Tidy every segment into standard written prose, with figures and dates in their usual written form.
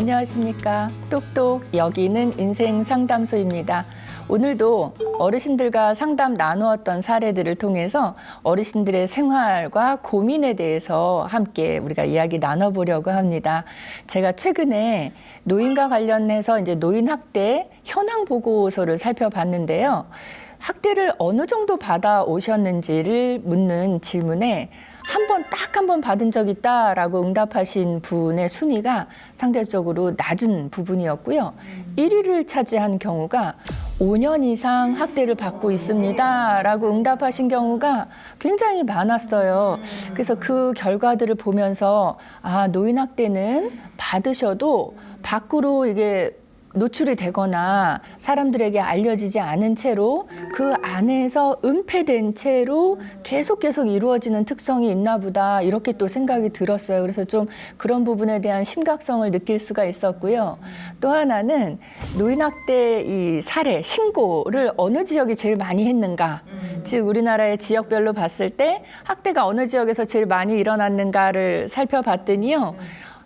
안녕하십니까. 똑똑 여기는 인생 상담소입니다. 오늘도 어르신들과 상담 나누었던 사례들을 통해서 어르신들의 생활과 고민에 대해서 함께 우리가 이야기 나눠보려고 합니다. 제가 최근에 노인과 관련해서 이제 노인 학대 현황 보고서를 살펴봤는데요. 학대를 어느 정도 받아 오셨는지를 묻는 질문에 딱 한 번 받은 적 있다라고 응답하신 분의 순위가 상대적으로 낮은 부분이었고요. 1위를 차지한 경우가 5년 이상 학대를 받고 있습니다라고 응답하신 경우가 굉장히 많았어요. 그래서 그 결과들을 보면서 노인 학대는 받으셔도 밖으로 이게 노출이 되거나 사람들에게 알려지지 않은 채로 그 안에서 은폐된 채로 계속 이루어지는 특성이 있나 보다 이렇게 또 생각이 들었어요. 그래서 좀 그런 부분에 대한 심각성을 느낄 수가 있었고요. 또 하나는 노인학대 이 사례, 신고를 어느 지역이 제일 많이 했는가. 즉 우리나라의 지역별로 봤을 때 학대가 어느 지역에서 제일 많이 일어났는가를 살펴봤더니요.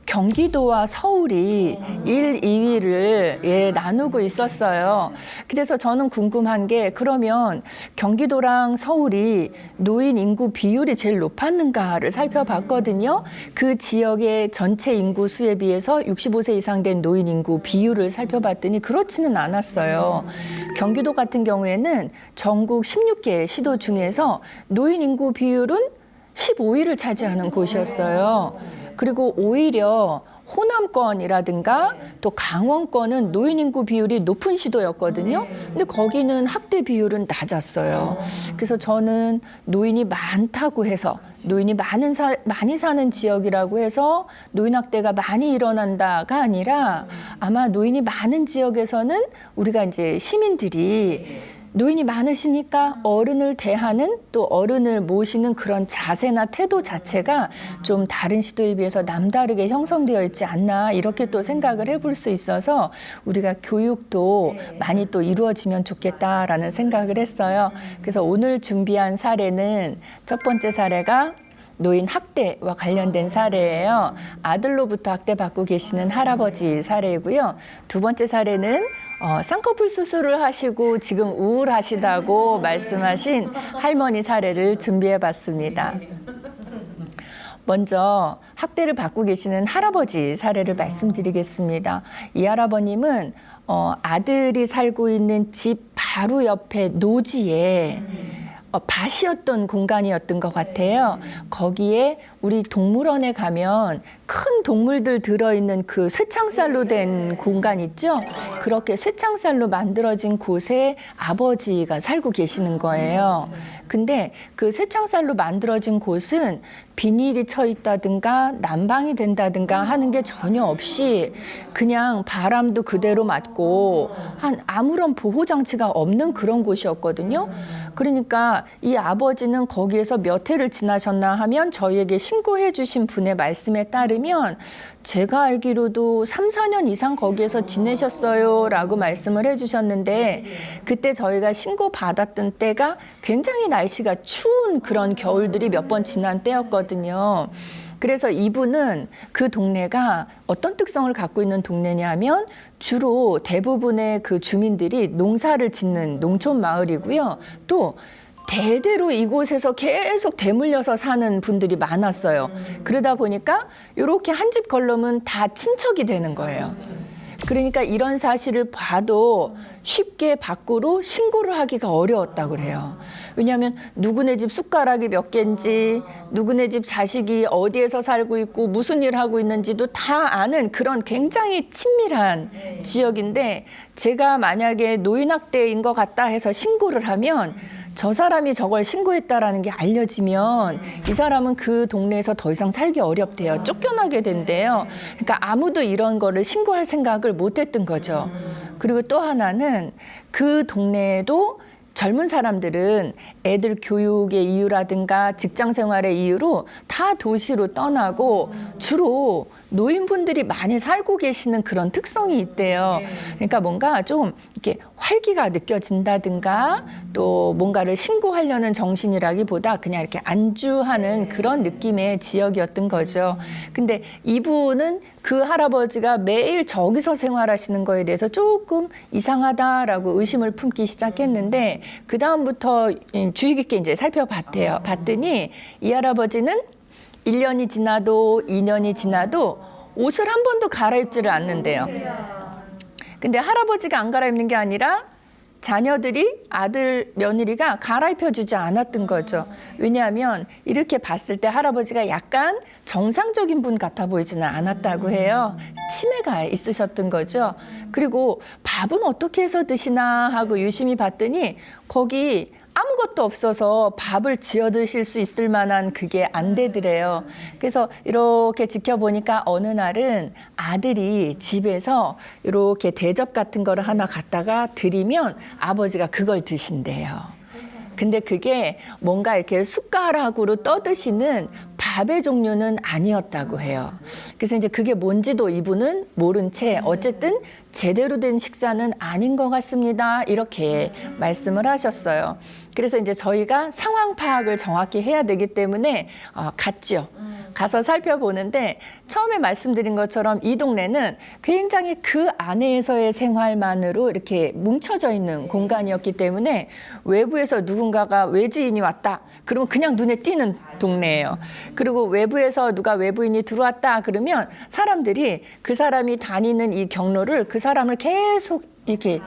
경기도와 서울이 1, 2위를 나누고 있었어요. 그래서 저는 궁금한 게 그러면 경기도랑 서울이 노인 인구 비율이 제일 높았는가를 살펴봤거든요. 그 지역의 전체 인구 수에 비해서 65세 이상 된 노인 인구 비율을 살펴봤더니 그렇지는 않았어요. 경기도 같은 경우에는 전국 16개 시도 중에서 노인 인구 비율은 15위를 차지하는 곳이었어요. 그리고 오히려 호남권이라든가 또 강원권은 노인 인구 비율이 높은 시도였거든요. 근데 거기는 학대 비율은 낮았어요. 그래서 저는 노인이 많다고 해서 노인이 많이 사는 지역이라고 해서 노인 학대가 많이 일어난다가 아니라 아마 노인이 많은 지역에서는 우리가 이제 시민들이 노인이 많으시니까 어른을 대하는 또 어른을 모시는 그런 자세나 태도 자체가 좀 다른 시도에 비해서 남다르게 형성되어 있지 않나 이렇게 또 생각을 해볼 수 있어서 우리가 교육도 많이 또 이루어지면 좋겠다라는 생각을 했어요. 그래서 오늘 준비한 사례는 첫 번째 사례가 노인 학대와 관련된 사례예요. 아들로부터 학대받고 계시는 할아버지 사례이고요. 두 번째 사례는 쌍꺼풀 수술을 하시고 지금 우울하시다고 말씀하신 할머니 사례를 준비해봤습니다. 먼저 학대를 받고 계시는 할아버지 사례를 말씀드리겠습니다. 이 할아버님은 아들이 살고 있는 집 바로 옆에 노지에 밭이었던 공간이었던 것 같아요. 거기에 우리 동물원에 가면 큰 동물들 들어있는 그 쇠창살로 된 공간 있죠? 그렇게 쇠창살로 만들어진 곳에 아버지가 살고 계시는 거예요. 근데 그 쇠창살로 만들어진 곳은 비닐이 쳐 있다든가 난방이 된다든가 하는 게 전혀 없이 그냥 바람도 그대로 맞고 아무런 보호 장치가 없는 그런 곳이었거든요. 그러니까 이 아버지는 거기에서 몇 해를 지나셨나 하면 저희에게 신고해 주신 분의 말씀에 따르면 제가 알기로도 3, 4년 이상 거기에서 지내셨어요 라고 말씀을 해주셨는데 그때 저희가 신고받았던 때가 굉장히 날씨가 추운 그런 겨울들이 몇 번 지난 때였거든요. 그래서 이분은 그 동네가 어떤 특성을 갖고 있는 동네냐 하면 주로 대부분의 그 주민들이 농사를 짓는 농촌 마을이고요. 또 대대로 이곳에서 계속 대물려서 사는 분들이 많았어요. 그러다 보니까 이렇게 한 집 걸러면 다 친척이 되는 거예요. 그러니까 이런 사실을 봐도 쉽게 밖으로 신고를 하기가 어려웠다고 그래요. 왜냐하면 누구네 집 숟가락이 몇 개인지 누구네 집 자식이 어디에서 살고 있고 무슨 일 하고 있는지도 다 아는 그런 굉장히 친밀한 지역인데 제가 만약에 노인학대인 것 같다 해서 신고를 하면 저 사람이 저걸 신고했다라는 게 알려지면 이 사람은 그 동네에서 더 이상 살기 어렵대요. 쫓겨나게 된대요. 그러니까 아무도 이런 거를 신고할 생각을 못 했던 거죠. 그리고 또 하나는 그 동네에도 젊은 사람들은 애들 교육의 이유라든가 직장 생활의 이유로 다 도시로 떠나고 주로 노인분들이 많이 살고 계시는 그런 특성이 있대요. 그러니까 뭔가 좀 이렇게 활기가 느껴진다든가 또 뭔가를 신고하려는 정신이라기보다 그냥 이렇게 안주하는 그런 느낌의 지역이었던 거죠. 근데 이분은 그 할아버지가 매일 저기서 생활하시는 거에 대해서 조금 이상하다라고 의심을 품기 시작했는데 그 다음부터 주의 깊게 이제 살펴봤대요. 봤더니 이 할아버지는 1년이 지나도 2년이 지나도 옷을 한 번도 갈아입지를 않는데요. 근데 할아버지가 안 갈아입는 게 아니라 자녀들이 아들, 며느리가 갈아입혀주지 않았던 거죠. 왜냐하면 이렇게 봤을 때 할아버지가 약간 정상적인 분 같아 보이지는 않았다고 해요. 치매가 있으셨던 거죠. 그리고 밥은 어떻게 해서 드시나 하고 유심히 봤더니 거기 아무것도 없어서 밥을 지어 드실 수 있을 만한 그게 안 되더래요. 그래서 이렇게 지켜보니까 어느 날은 아들이 집에서 이렇게 대접 같은 거를 하나 갖다가 드리면 아버지가 그걸 드신대요. 근데 그게 뭔가 이렇게 숟가락으로 떠드시는 밥의 종류는 아니었다고 해요. 그래서 이제 그게 뭔지도 이분은 모른 채 어쨌든 제대로 된 식사는 아닌 것 같습니다. 이렇게 말씀을 하셨어요. 그래서 이제 저희가 상황 파악을 정확히 해야 되기 때문에 갔죠. 가서 살펴보는데 처음에 말씀드린 것처럼 이 동네는 굉장히 그 안에서의 생활만으로 이렇게 뭉쳐져 있는 공간이었기 때문에 외부에서 누군가가 외지인이 왔다. 그러면 그냥 눈에 띄는 동네예요. 그리고 외부에서 누가 외부인이 들어왔다 그러면 사람들이 그 사람이 다니는 이 경로를 그 사람을 계속 이렇게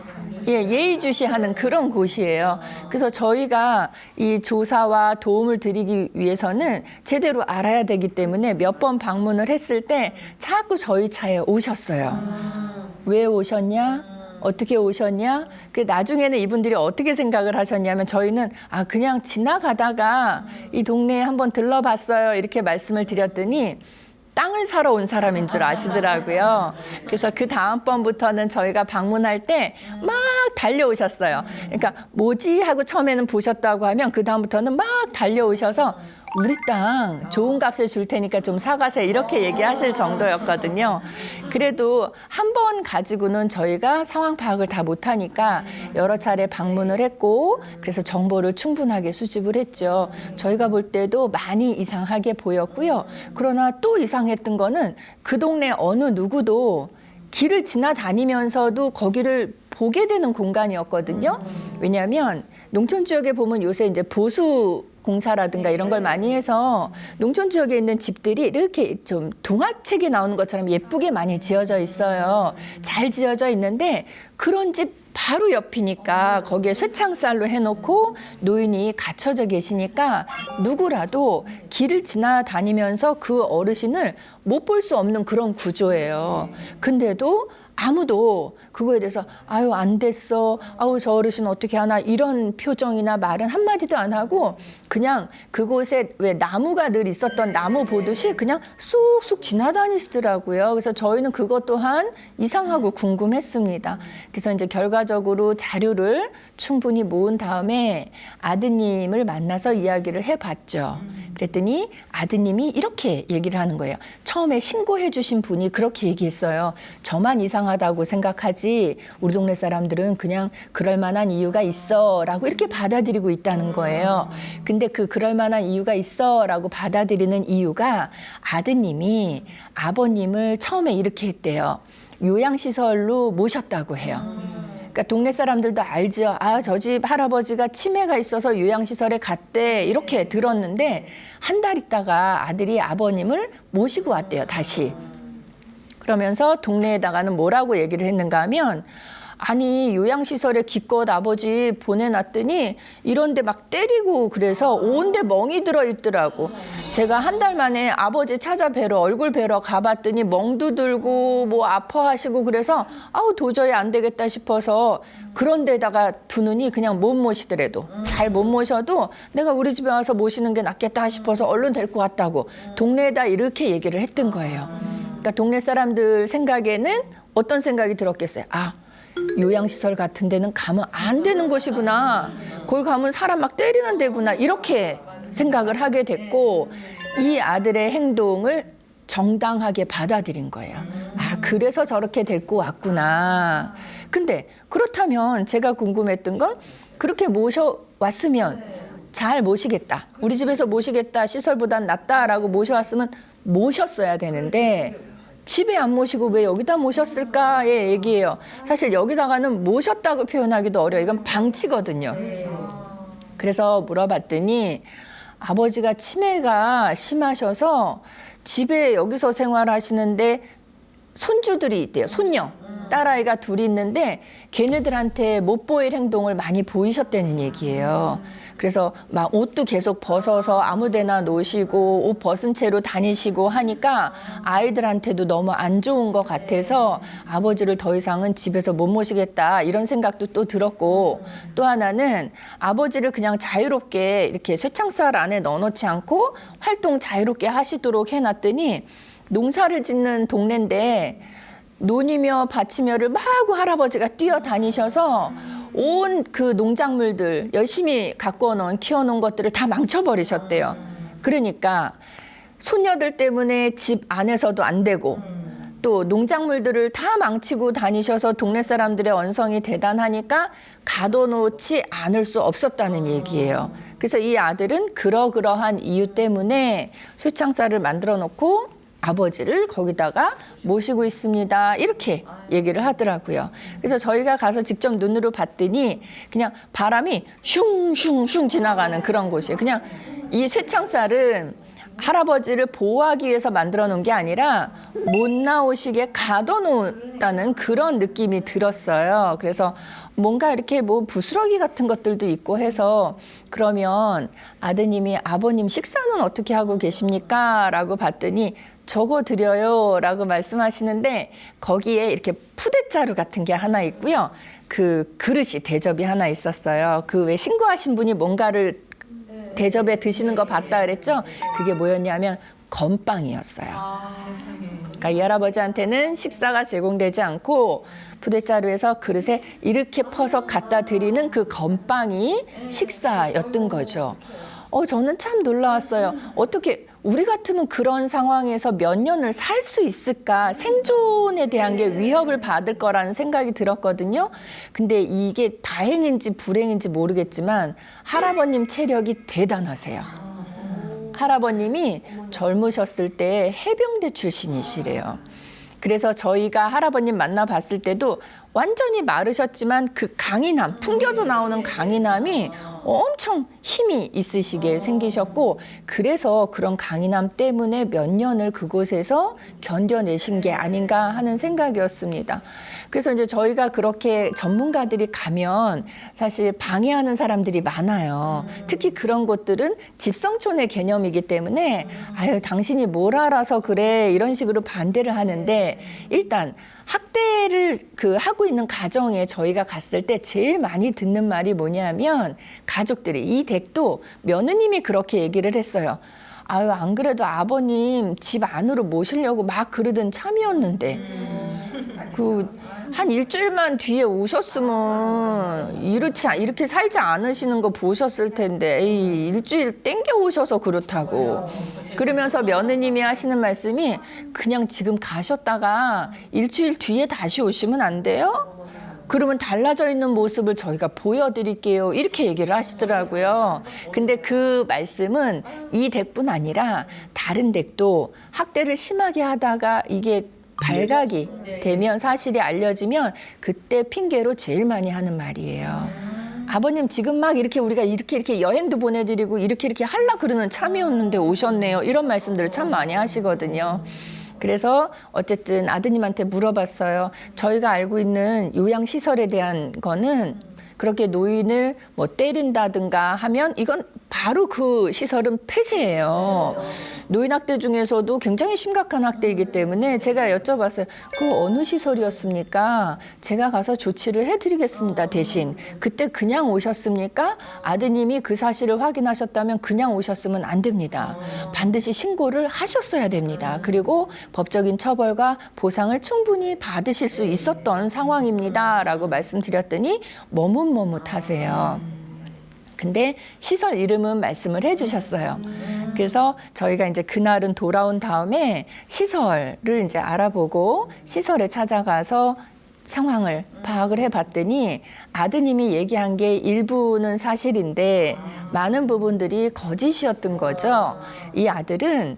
예의주시하는 그런 곳이에요. 그래서 저희가 이 조사와 도움을 드리기 위해서는 제대로 알아야 되기 때문에 몇 번 방문을 했을 때 자꾸 저희 차에 오셨어요. 왜 오셨냐? 어떻게 오셨냐? 그 나중에는 이분들이 어떻게 생각을 하셨냐면 저희는 그냥 지나가다가 이 동네에 한번 들러봤어요. 이렇게 말씀을 드렸더니 땅을 사러 온 사람인 줄 아시더라고요. 그래서 그 다음번부터는 저희가 방문할 때 막 달려오셨어요. 그러니까 뭐지 하고 처음에는 보셨다고 하면 그 다음부터는 막 달려오셔서 우리 땅 좋은 값에 줄 테니까 좀 사가세요. 이렇게 얘기하실 정도였거든요. 그래도 한 번 가지고는 저희가 상황 파악을 다 못하니까 여러 차례 방문을 했고 그래서 정보를 충분하게 수집을 했죠. 저희가 볼 때도 많이 이상하게 보였고요. 그러나 또 이상했던 거는 그 동네 어느 누구도 길을 지나다니면서도 거기를 보게 되는 공간이었거든요. 왜냐하면 농촌 지역에 보면 요새 이제 보수 공사라든가 이런 걸 많이 해서 농촌 지역에 있는 집들이 이렇게 좀 동화책에 나오는 것처럼 예쁘게 많이 지어져 있어요. 잘 지어져 있는데 그런 집 바로 옆이니까 거기에 쇠창살로 해놓고 노인이 갇혀져 계시니까 누구라도 길을 지나다니면서 그 어르신을 못 볼 수 없는 그런 구조예요. 근데도 아무도 그거에 대해서 아유 안 됐어, 아우 저 어르신 어떻게 하나 이런 표정이나 말은 한마디도 안 하고 그냥 그곳에 왜 나무가 늘 있었던 나무 보듯이 그냥 쑥쑥 지나다니시더라고요. 그래서 저희는 그것 또한 이상하고 궁금했습니다. 그래서 이제 결과적으로 자료를 충분히 모은 다음에 아드님을 만나서 이야기를 해봤죠. 그랬더니 아드님이 이렇게 얘기를 하는 거예요. 처음에 신고해 주신 분이 그렇게 얘기했어요. 저만 이상하다고 생각하지 우리 동네 사람들은 그냥 그럴 만한 이유가 있어 라고 이렇게 받아들이고 있다는 거예요. 근데 그럴 만한 이유가 있어 라고 받아들이는 이유가 아드님이 아버님을 처음에 이렇게 했대요. 요양시설로 모셨다고 해요. 그러니까 동네 사람들도 알죠. 저 집 할아버지가 치매가 있어서 요양시설에 갔대 이렇게 들었는데 한 달 있다가 아들이 아버님을 모시고 왔대요. 다시. 그러면서 동네에다가는 뭐라고 얘기를 했는가 하면 아니 요양시설에 기껏 아버지 보내놨더니 이런데 막 때리고 그래서 온데 멍이 들어있더라고. 제가 한 달 만에 아버지 찾아뵈러 얼굴 뵈러 가봤더니 멍도 들고 뭐 아파하시고 그래서 도저히 안 되겠다 싶어서 그런 데다가 두느니 그냥 못 모시더라도 잘 못 모셔도 내가 우리 집에 와서 모시는 게 낫겠다 싶어서 얼른 데리고 왔다고 동네에다 이렇게 얘기를 했던 거예요. 그러니까 동네 사람들 생각에는 어떤 생각이 들었겠어요? 요양시설 같은 데는 가면 안 되는 곳이구나. 거기 가면 사람 막 때리는 데구나. 이렇게 생각을 하게 됐고 이 아들의 행동을 정당하게 받아들인 거예요. 아, 그래서 저렇게 데리고 왔구나. 근데 그렇다면 제가 궁금했던 건 그렇게 모셔왔으면 잘 모시겠다. 우리 집에서 모시겠다. 시설보단 낫다라고 모셔왔으면 모셨어야 되는데 집에 안 모시고 왜 여기다 모셨을까의 얘기예요. 사실 여기다가는 모셨다고 표현하기도 어려워요. 이건 방치거든요. 그래서 물어봤더니 아버지가 치매가 심하셔서 집에 여기서 생활하시는데 손주들이 있대요. 손녀. 딸아이가 둘이 있는데 걔네들한테 못 보일 행동을 많이 보이셨다는 얘기예요. 그래서 막 옷도 계속 벗어서 아무 데나 놓으시고 옷 벗은 채로 다니시고 하니까 아이들한테도 너무 안 좋은 것 같아서 아버지를 더 이상은 집에서 못 모시겠다 이런 생각도 또 들었고 또 하나는 아버지를 그냥 자유롭게 이렇게 쇠창살 안에 넣어놓지 않고 활동 자유롭게 하시도록 해놨더니 농사를 짓는 동네인데 논이며 밭이며를 마구 할아버지가 뛰어다니셔서 온 그 농작물들 열심히 갖고 놓은 키워놓은 것들을 다 망쳐버리셨대요. 그러니까 손녀들 때문에 집 안에서도 안 되고 또 농작물들을 다 망치고 다니셔서 동네 사람들의 언성이 대단하니까 가둬놓지 않을 수 없었다는 얘기예요. 그래서 이 아들은 그러한 이유 때문에 쇠창살을 만들어 놓고 아버지를 거기다가 모시고 있습니다. 이렇게 얘기를 하더라고요. 그래서 저희가 가서 직접 눈으로 봤더니 그냥 바람이 슝슝슝 지나가는 그런 곳이에요. 그냥 이 쇠창살은 할아버지를 보호하기 위해서 만들어 놓은 게 아니라 못 나오시게 가둬놓았다는 그런 느낌이 들었어요. 그래서 뭔가 이렇게 뭐 부스러기 같은 것들도 있고 해서 그러면 아드님이 아버님 식사는 어떻게 하고 계십니까? 라고 봤더니 적어 드려요 라고 말씀하시는데 거기에 이렇게 푸대자루 같은 게 하나 있고요. 그 그릇이 대접이 하나 있었어요. 그 왜 신고하신 분이 뭔가를 대접에 드시는 거 봤다 그랬죠? 그게 뭐였냐면 건빵이었어요. 그러니까 이 할아버지한테는 식사가 제공되지 않고 푸대자루에서 그릇에 이렇게 퍼서 갖다 드리는 그 건빵이 식사였던 거죠. 저는 참 놀라웠어요. 어떻게 우리 같으면 그런 상황에서 몇 년을 살 수 있을까? 생존에 대한 게 위협을 받을 거라는 생각이 들었거든요. 근데 이게 다행인지 불행인지 모르겠지만 할아버님 체력이 대단하세요. 할아버님이 젊으셨을 때 해병대 출신이시래요. 그래서 저희가 할아버님 만나봤을 때도 완전히 마르셨지만 그 강인함, 풍겨져 나오는 강인함이 엄청 힘이 있으시게 생기셨고 그래서 그런 강인함 때문에 몇 년을 그곳에서 견뎌내신 게 아닌가 하는 생각이었습니다. 그래서 이제 저희가 그렇게 전문가들이 가면 사실 방해하는 사람들이 많아요. 특히 그런 곳들은 집성촌의 개념이기 때문에 아유 당신이 뭘 알아서 그래 이런 식으로 반대를 하는데 일단 학대를 하고 있는 가정에 저희가 갔을 때 제일 많이 듣는 말이 뭐냐면 가족들이 이 댁도 며느님이 그렇게 얘기를 했어요. 아유 안 그래도 아버님 집 안으로 모시려고 막 그러던 참이었는데 한 일주일만 뒤에 오셨으면 이렇게 살지 않으시는 거 보셨을 텐데 에이 일주일 땡겨 오셔서 그렇다고 그러면서 며느님이 하시는 말씀이 그냥 지금 가셨다가 일주일 뒤에 다시 오시면 안 돼요? 그러면 달라져 있는 모습을 저희가 보여드릴게요. 이렇게 얘기를 하시더라고요. 근데 그 말씀은 이 댁뿐 아니라 다른 댁도 학대를 심하게 하다가 이게 발각이 되면 사실이 알려지면 그때 핑계로 제일 많이 하는 말이에요. 아버님 지금 막 우리가 이렇게 여행도 보내드리고 이렇게 하려 그러는 참이었는데 오셨네요. 이런 말씀들을 참 많이 하시거든요. 그래서 어쨌든 아드님한테 물어봤어요. 저희가 알고 있는 요양시설에 대한 거는 그렇게 노인을 뭐 때린다든가 하면 이건 바로 그 시설은 폐쇄예요. 노인 학대 중에서도 굉장히 심각한 학대이기 때문에 제가 여쭤봤어요. 그 어느 시설이었습니까? 제가 가서 조치를 해드리겠습니다. 대신 그때 그냥 오셨습니까? 아드님이 그 사실을 확인하셨다면 그냥 오셨으면 안 됩니다. 반드시 신고를 하셨어야 됩니다. 그리고 법적인 처벌과 보상을 충분히 받으실 수 있었던 상황입니다. 라고 말씀드렸더니 머뭇머뭇하세요. 근데 시설 이름은 말씀을 해주셨어요. 그래서 저희가 이제 그날은 돌아온 다음에 시설을 이제 알아보고 시설에 찾아가서 상황을 파악을 해봤더니 아드님이 얘기한 게 일부는 사실인데 많은 부분들이 거짓이었던 거죠. 이 아들은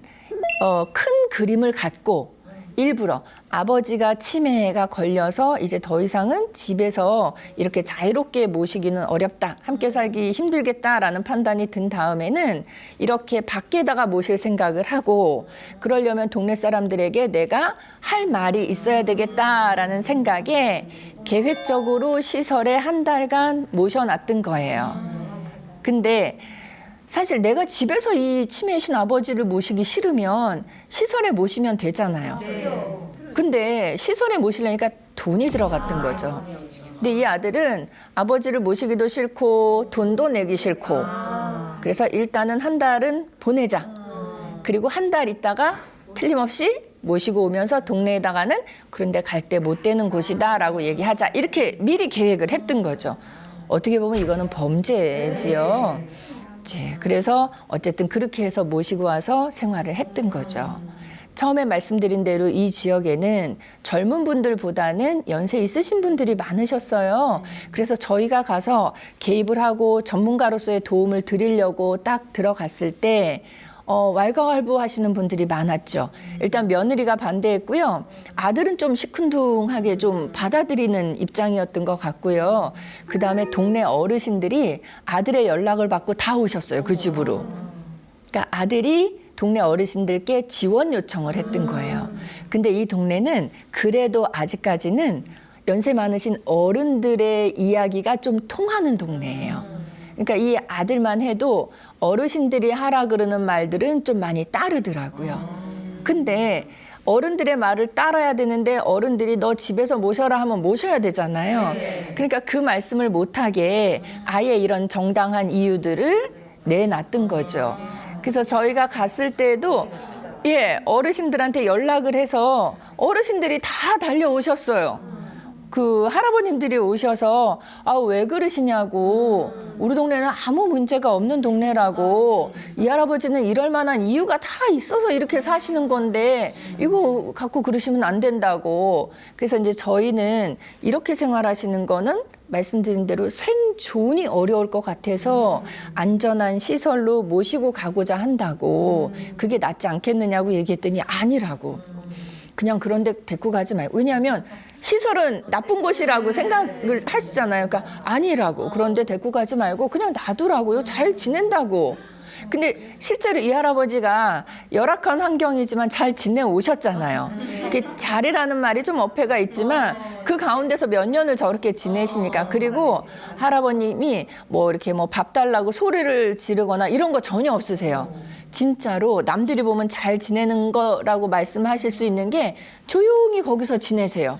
큰 그림을 갖고 일부러 아버지가 치매가 걸려서 이제 더 이상은 집에서 이렇게 자유롭게 모시기는 어렵다. 함께 살기 힘들겠다라는 판단이 든 다음에는 이렇게 밖에다가 모실 생각을 하고 그러려면 동네 사람들에게 내가 할 말이 있어야 되겠다라는 생각에 계획적으로 시설에 한 달간 모셔놨던 거예요. 근데 사실 내가 집에서 이 치매이신 아버지를 모시기 싫으면 시설에 모시면 되잖아요. 근데 시설에 모시려니까 돈이 들어갔던 거죠. 근데 이 아들은 아버지를 모시기도 싫고 돈도 내기 싫고 그래서 일단은 한 달은 보내자. 그리고 한 달 있다가 틀림없이 모시고 오면서 동네에다가는 그런데 갈 때 못 되는 곳이다라고 얘기하자. 이렇게 미리 계획을 했던 거죠. 어떻게 보면 이거는 범죄지요. 그래서 어쨌든 그렇게 해서 모시고 와서 생활을 했던 거죠. 처음에 말씀드린 대로 이 지역에는 젊은 분들보다는 연세 있으신 분들이 많으셨어요. 그래서 저희가 가서 개입을 하고 전문가로서의 도움을 드리려고 딱 들어갔을 때 왈가왈부하시는 분들이 많았죠. 일단 며느리가 반대했고요. 아들은 좀 시큰둥하게 좀 받아들이는 입장이었던 것 같고요. 그다음에 동네 어르신들이 아들의 연락을 받고 다 오셨어요. 그 집으로. 그러니까 아들이 동네 어르신들께 지원 요청을 했던 거예요. 근데 이 동네는 그래도 아직까지는 연세 많으신 어른들의 이야기가 좀 통하는 동네예요. 그러니까 이 아들만 해도 어르신들이 하라 그러는 말들은 좀 많이 따르더라고요. 근데 어른들의 말을 따라야 되는데 어른들이 너 집에서 모셔라 하면 모셔야 되잖아요. 그러니까 그 말씀을 못하게 아예 이런 정당한 이유들을 내놨던 거죠. 그래서 저희가 갔을 때도 어르신들한테 연락을 해서 어르신들이 다 달려오셨어요. 그 할아버님들이 오셔서 왜 그러시냐고, 우리 동네는 아무 문제가 없는 동네라고, 이 할아버지는 이럴 만한 이유가 다 있어서 이렇게 사시는 건데 이거 갖고 그러시면 안 된다고. 그래서 이제 저희는 이렇게 생활하시는 거는 말씀드린 대로 생존이 어려울 것 같아서 안전한 시설로 모시고 가고자 한다고. 그게 낫지 않겠느냐고 얘기했더니 아니라고. 그냥 그런 데 데리고 가지 말고. 왜냐하면 시설은 나쁜 곳이라고 생각을 하시잖아요. 그러니까 아니라고. 그런데 데리고 가지 말고 그냥 놔두라고요. 잘 지낸다고. 근데 실제로 이 할아버지가 열악한 환경이지만 잘 지내오셨잖아요. 잘이라는 말이 좀 어폐가 있지만 그 가운데서 몇 년을 저렇게 지내시니까. 그리고 할아버님이 이렇게 밥 달라고 소리를 지르거나 이런 거 전혀 없으세요. 진짜로 남들이 보면 잘 지내는 거라고 말씀하실 수 있는 게 조용히 거기서 지내세요.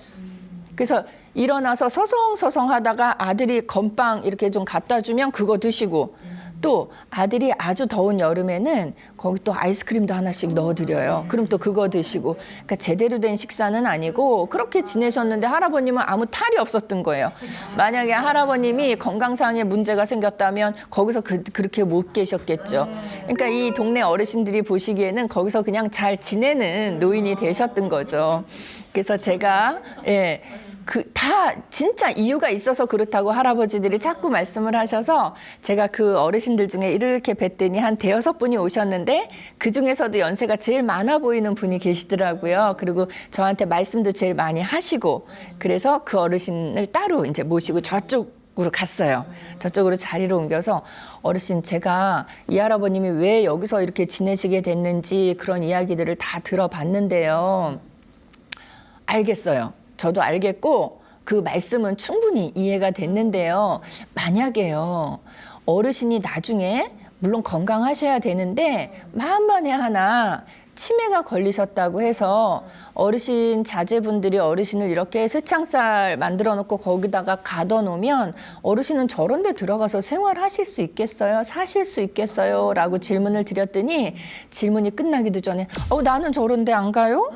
그래서 일어나서 서성서성 하다가 아들이 건빵 이렇게 좀 갖다 주면 그거 드시고, 또 아들이 아주 더운 여름에는 거기 또 아이스크림도 하나씩 넣어드려요. 그럼 또 그거 드시고. 그러니까 제대로 된 식사는 아니고 그렇게 지내셨는데 할아버님은 아무 탈이 없었던 거예요. 만약에 할아버님이 건강상의 문제가 생겼다면 거기서 그렇게 못 계셨겠죠. 그러니까 이 동네 어르신들이 보시기에는 거기서 그냥 잘 지내는 노인이 되셨던 거죠. 그래서 제가 다 진짜 이유가 있어서 그렇다고 할아버지들이 자꾸 말씀을 하셔서 제가 그 어르신들 중에 이렇게 뵀더니 한 5-6분이 오셨는데 그중에서도 연세가 제일 많아 보이는 분이 계시더라고요. 그리고 저한테 말씀도 제일 많이 하시고, 그래서 그 어르신을 따로 이제 모시고 저쪽으로 갔어요. 저쪽으로 자리를 옮겨서 어르신, 제가 이 할아버님이 왜 여기서 이렇게 지내시게 됐는지 그런 이야기들을 다 들어봤는데요. 알겠어요. 저도 알겠고 그 말씀은 충분히 이해가 됐는데요. 만약에요, 어르신이 나중에 물론 건강하셔야 되는데 만만에 하나 치매가 걸리셨다고 해서 어르신 자제분들이 어르신을 이렇게 쇠창살 만들어 놓고 거기다가 가둬 놓으면 어르신은 저런 데 들어가서 생활하실 수 있겠어요? 사실 수 있겠어요? 라고 질문을 드렸더니 질문이 끝나기도 전에 나는 저런 데 안 가요?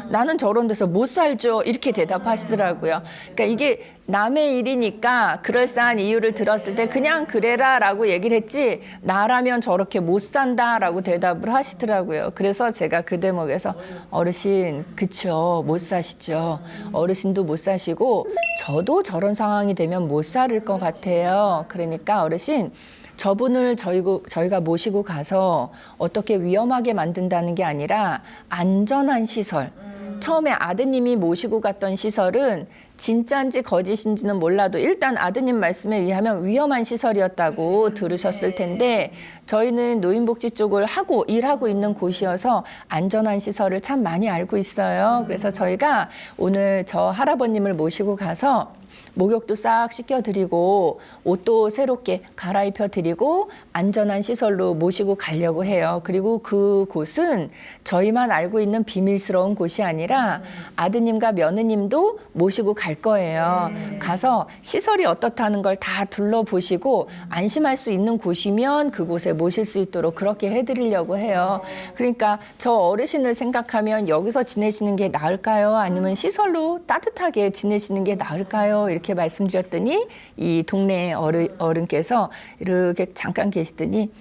나는 저런 데서 못 살죠. 이렇게 대답하시더라고요. 그러니까 이게 남의 일이니까 그럴싸한 이유를 들었을 때 그냥 그래라 라고 얘기를 했지 나라면 저렇게 못 산다 라고 대답을 하시더라고요. 그래서 제가 그 대목에서 어르신 그쵸 못 사시죠. 어르신도 못 사시고 저도 저런 상황이 되면 못 살을 것 같아요. 그러니까 어르신 저분을 저희가 모시고 가서 어떻게 위험하게 만든다는 게 아니라 안전한 시설. 처음에 아드님이 모시고 갔던 시설은 진짜인지 거짓인지는 몰라도 일단 아드님 말씀에 의하면 위험한 시설이었다고 들으셨을 텐데 저희는 노인복지 쪽을 일하고 있는 곳이어서 안전한 시설을 참 많이 알고 있어요. 그래서 저희가 오늘 저 할아버님을 모시고 가서 목욕도 싹 씻겨드리고 옷도 새롭게 갈아입혀드리고 안전한 시설로 모시고 가려고 해요. 그리고 그곳은 저희만 알고 있는 비밀스러운 곳이 아니라 아드님과 며느님도 모시고 갈 거예요. 가서 시설이 어떻다는 걸 다 둘러보시고 안심할 수 있는 곳이면 그곳에 모실 수 있도록 그렇게 해드리려고 해요. 그러니까 저 어르신을 생각하면 여기서 지내시는 게 나을까요? 아니면 시설로 따뜻하게 지내시는 게 나을까요? 이렇게 말씀드렸더니 이 동네 어른께서 이렇게 잠깐 계시더니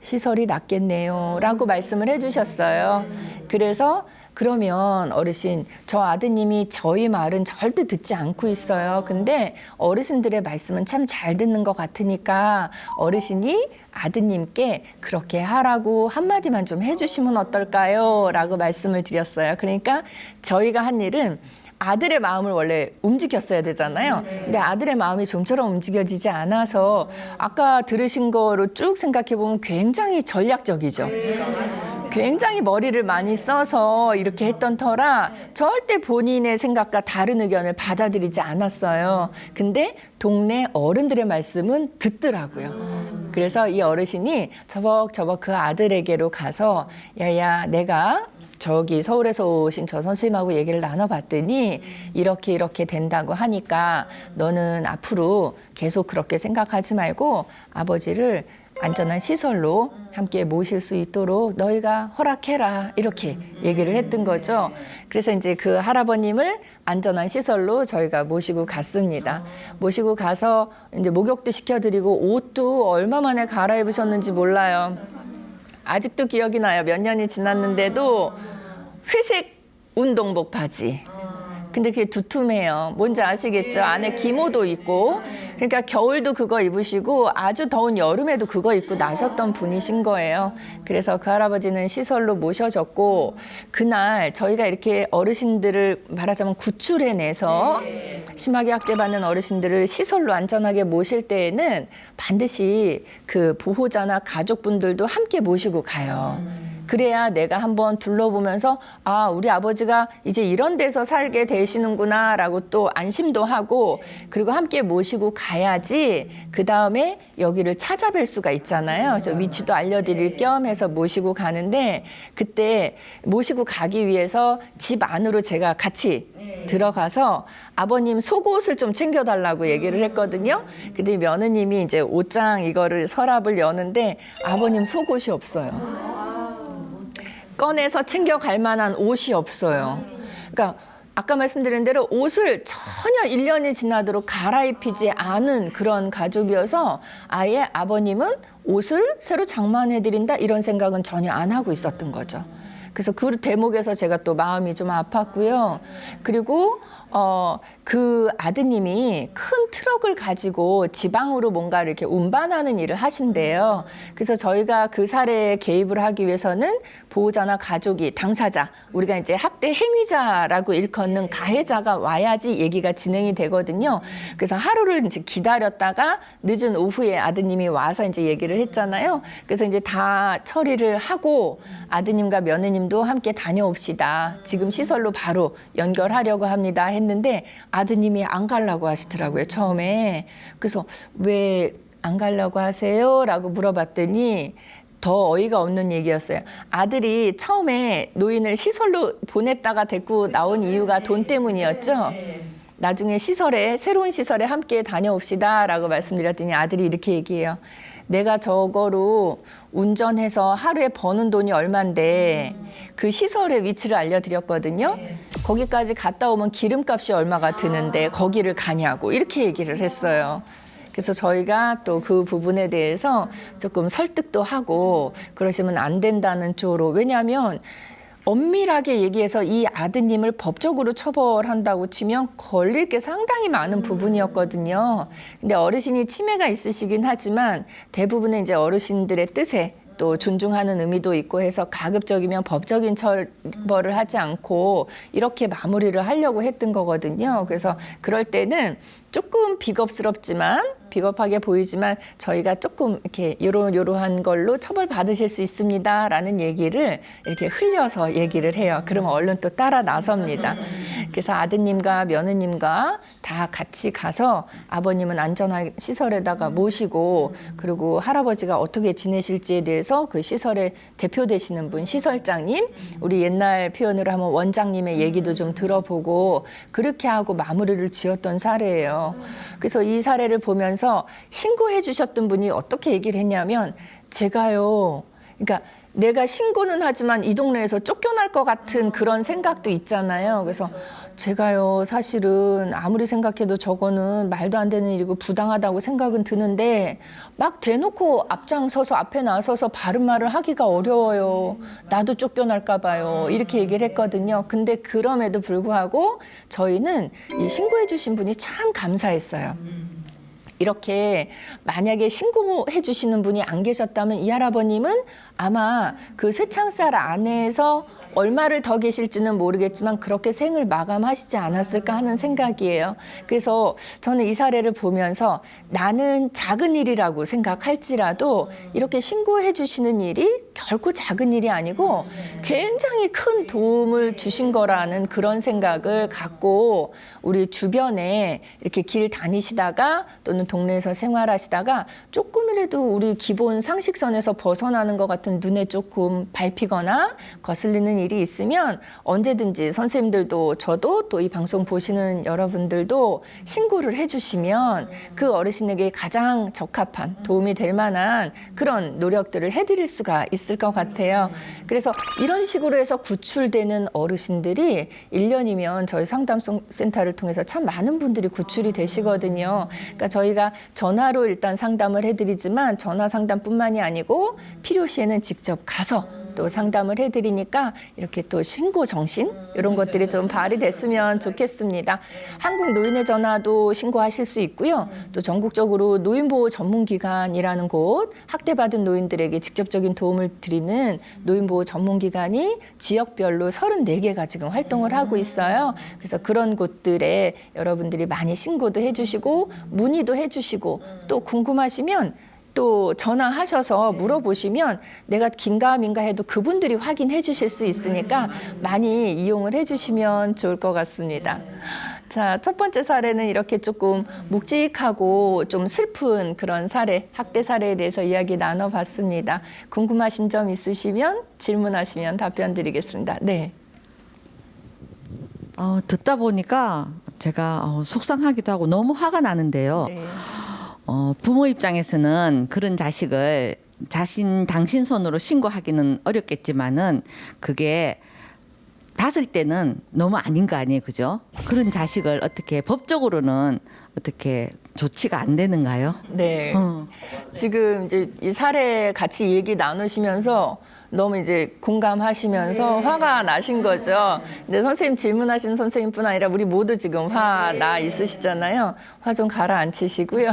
시설이 낫겠네요 라고 말씀을 해주셨어요. 그래서 그러면 어르신 저 아드님이 저희 말은 절대 듣지 않고 있어요. 근데 어르신들의 말씀은 참 잘 듣는 것 같으니까 어르신이 아드님께 그렇게 하라고 한마디만 좀 해주시면 어떨까요? 라고 말씀을 드렸어요. 그러니까 저희가 한 일은 아들의 마음을 원래 움직였어야 되잖아요. 근데 아들의 마음이 좀처럼 움직여지지 않아서 아까 들으신 거로 쭉 생각해 보면 굉장히 전략적이죠. 굉장히 머리를 많이 써서 이렇게 했던 터라 절대 본인의 생각과 다른 의견을 받아들이지 않았어요. 근데 동네 어른들의 말씀은 듣더라고요. 그래서 이 어르신이 저벅저벅 그 아들에게로 가서 야야 내가 저기 서울에서 오신 저 선생님하고 얘기를 나눠봤더니 이렇게 된다고 하니까 너는 앞으로 계속 그렇게 생각하지 말고 아버지를 안전한 시설로 함께 모실 수 있도록 너희가 허락해라 이렇게 얘기를 했던 거죠. 그래서 이제 그 할아버님을 안전한 시설로 저희가 모시고 갔습니다. 모시고 가서 이제 목욕도 시켜드리고 옷도 얼마 만에 갈아입으셨는지 몰라요. 아직도 기억이 나요. 몇 년이 지났는데도 회색 운동복 바지. 근데 그게 두툼해요. 뭔지 아시겠죠? 안에 기모도 있고. 그러니까 겨울도 그거 입으시고 아주 더운 여름에도 그거 입고 나셨던 분이신 거예요. 그래서 그 할아버지는 시설로 모셔졌고 그날 저희가 이렇게 어르신들을 말하자면 구출해내서 심하게 학대받는 어르신들을 시설로 안전하게 모실 때에는 반드시 그 보호자나 가족분들도 함께 모시고 가요. 그래야 내가 한번 둘러보면서 아 우리 아버지가 이제 이런 데서 살게 되시는구나 라고 또 안심도 하고 그리고 함께 모시고 가야지 그 다음에 여기를 찾아뵐 수가 있잖아요. 그래서 위치도 알려드릴 겸 해서 모시고 가는데 그때 모시고 가기 위해서 집 안으로 제가 같이 들어가서 아버님 속옷을 좀 챙겨달라고 얘기를 했거든요. 근데 며느님이 이제 옷장 이거를 서랍을 여는데 아버님 속옷이 없어요. 꺼내서 챙겨갈 만한 옷이 없어요. 그러니까 아까 말씀드린 대로 옷을 전혀 1년이 지나도록 갈아입히지 않은 그런 가족이어서 아예 아버님은 옷을 새로 장만해드린다 이런 생각은 전혀 안 하고 있었던 거죠. 그래서 그 대목에서 제가 또 마음이 좀 아팠고요. 그리고 그 아드님이 큰 트럭을 가지고 지방으로 뭔가 이렇게 운반하는 일을 하신대요. 그래서 저희가 그 사례에 개입을 하기 위해서는 보호자나 가족이 당사자, 우리가 이제 학대 행위자라고 일컫는 가해자가 와야지 얘기가 진행이 되거든요. 그래서 하루를 이제 기다렸다가 늦은 오후에 아드님이 와서 이제 얘기를 했잖아요. 그래서 이제 다 처리를 하고 아드님과 며느님도 함께 다녀옵시다. 지금 시설로 바로 연결하려고 합니다. 했는데 아드님이 안 가려고 하시더라고요, 처음에. 그래서 왜 안 가려고 하세요? 라고 물어봤더니 더 어이가 없는 얘기였어요. 아들이 처음에 노인을 시설로 보냈다가 데리고 나온 이유가 돈 때문이었죠. 나중에 새로운 시설에 함께 다녀옵시다 라고 말씀드렸더니 아들이 이렇게 얘기해요. 내가 저거로 운전해서 하루에 버는 돈이 얼만데 그 시설의 위치를 알려드렸거든요. 거기까지 갔다 오면 기름값이 얼마가 드는데 거기를 가냐고 이렇게 얘기를 했어요. 그래서 저희가 또 그 부분에 대해서 조금 설득도 하고 그러시면 안 된다는 쪽으로. 왜냐하면 엄밀하게 얘기해서 이 아드님을 법적으로 처벌한다고 치면 걸릴 게 상당히 많은 부분이었거든요. 근데 어르신이 치매가 있으시긴 하지만 대부분의 이제 어르신들의 뜻에 또 존중하는 의미도 있고 해서 가급적이면 법적인 처벌을 하지 않고 이렇게 마무리를 하려고 했던 거거든요. 그래서 그럴 때는 조금 비겁하게 보이지만 저희가 조금 이렇게 요러한 걸로 처벌받으실 수 있습니다라는 얘기를 이렇게 흘려서 얘기를 해요. 그러면 얼른 또 따라 나섭니다. 그래서 아드님과 며느님과 다 같이 가서 아버님은 안전한 시설에다가 모시고 그리고 할아버지가 어떻게 지내실지에 대해서 그 시설의 대표 되시는 분, 시설장님, 우리 옛날 표현으로 하면 원장님의 얘기도 좀 들어보고 그렇게 하고 마무리를 지었던 사례예요. 그래서 이 사례를 보면서 신고해 주셨던 분이 어떻게 얘기를 했냐면 제가요, 그러니까 내가 신고는 하지만 이 동네에서 쫓겨날 것 같은 그런 생각도 있잖아요. 그래서 제가요, 사실은 아무리 생각해도 저거는 말도 안 되는 일이고 부당하다고 생각은 드는데 막 대놓고 앞장서서 앞에 나서서 바른 말을 하기가 어려워요. 나도 쫓겨날까 봐요. 이렇게 얘기를 했거든요. 근데 그럼에도 불구하고 저희는 이 신고해 주신 분이 참 감사했어요. 이렇게 만약에 신고해 주시는 분이 안 계셨다면 이 할아버님은 아마 그 쇠창살 안에서 얼마를 더 계실지는 모르겠지만 그렇게 생을 마감하시지 않았을까 하는 생각이에요. 그래서 저는 이 사례를 보면서 나는 작은 일이라고 생각할지라도 이렇게 신고해 주시는 일이 결코 작은 일이 아니고 굉장히 큰 도움을 주신 거라는 그런 생각을 갖고 우리 주변에 이렇게 길 다니시다가 또는 동네에서 생활하시다가 조금이라도 우리 기본 상식선에서 벗어나는 것 같은 눈에 조금 밟히거나 거슬리는 일이 있으면 언제든지 선생님들도 저도 또 이 방송 보시는 여러분들도 신고를 해주시면 그 어르신에게 가장 적합한 도움이 될 만한 그런 노력들을 해드릴 수가 있을 것 같아요. 그래서 이런 식으로 해서 구출되는 어르신들이 1년이면 저희 상담센터를 통해서 참 많은 분들이 구출이 되시거든요. 그러니까 저희가 전화로 일단 상담을 해드리지만 전화 상담뿐만이 아니고 필요시에는 직접 가서 또 상담을 해드리니까 이렇게 또 신고 정신 이런 것들이 좀 발휘됐으면 좋겠습니다. 한국 노인의 전화도 신고하실 수 있고요. 또 전국적으로 노인보호 전문기관이라는 곳, 학대받은 노인들에게 직접적인 도움을 드리는 노인보호 전문기관이 지역별로 34개가 지금 활동을 하고 있어요. 그래서 그런 곳들에 여러분들이 많이 신고도 해주시고 문의도 해주시고 또 궁금하시면 또 전화하셔서 물어보시면 내가 긴가민가 해도 그분들이 확인해 주실 수 있으니까 많이 이용을 해 주시면 좋을 것 같습니다. 자, 첫 번째 사례는 이렇게 조금 묵직하고 좀 슬픈 그런 사례, 학대 사례에 대해서 이야기 나눠봤습니다. 궁금하신 점 있으시면 질문하시면 답변 드리겠습니다. 네. 듣다 보니까 제가 속상하기도 하고 너무 화가 나는데요. 네. 부모 입장에서는 그런 자식을 당신 손으로 신고하기는 어렵겠지만은 그게 봤을 때는 너무 아닌 거 아니에요, 그죠? 그런 자식을 어떻게 법적으로는 어떻게 조치가 안 되는가요? 네. 지금 이제 이 사례 같이 얘기 나누시면서 너무 이제 공감하시면서 화가 나신 거죠. 근데 선생님 질문하신 선생님뿐 아니라 우리 모두 지금 화 나 있으시잖아요. 화 좀 가라앉히시고요.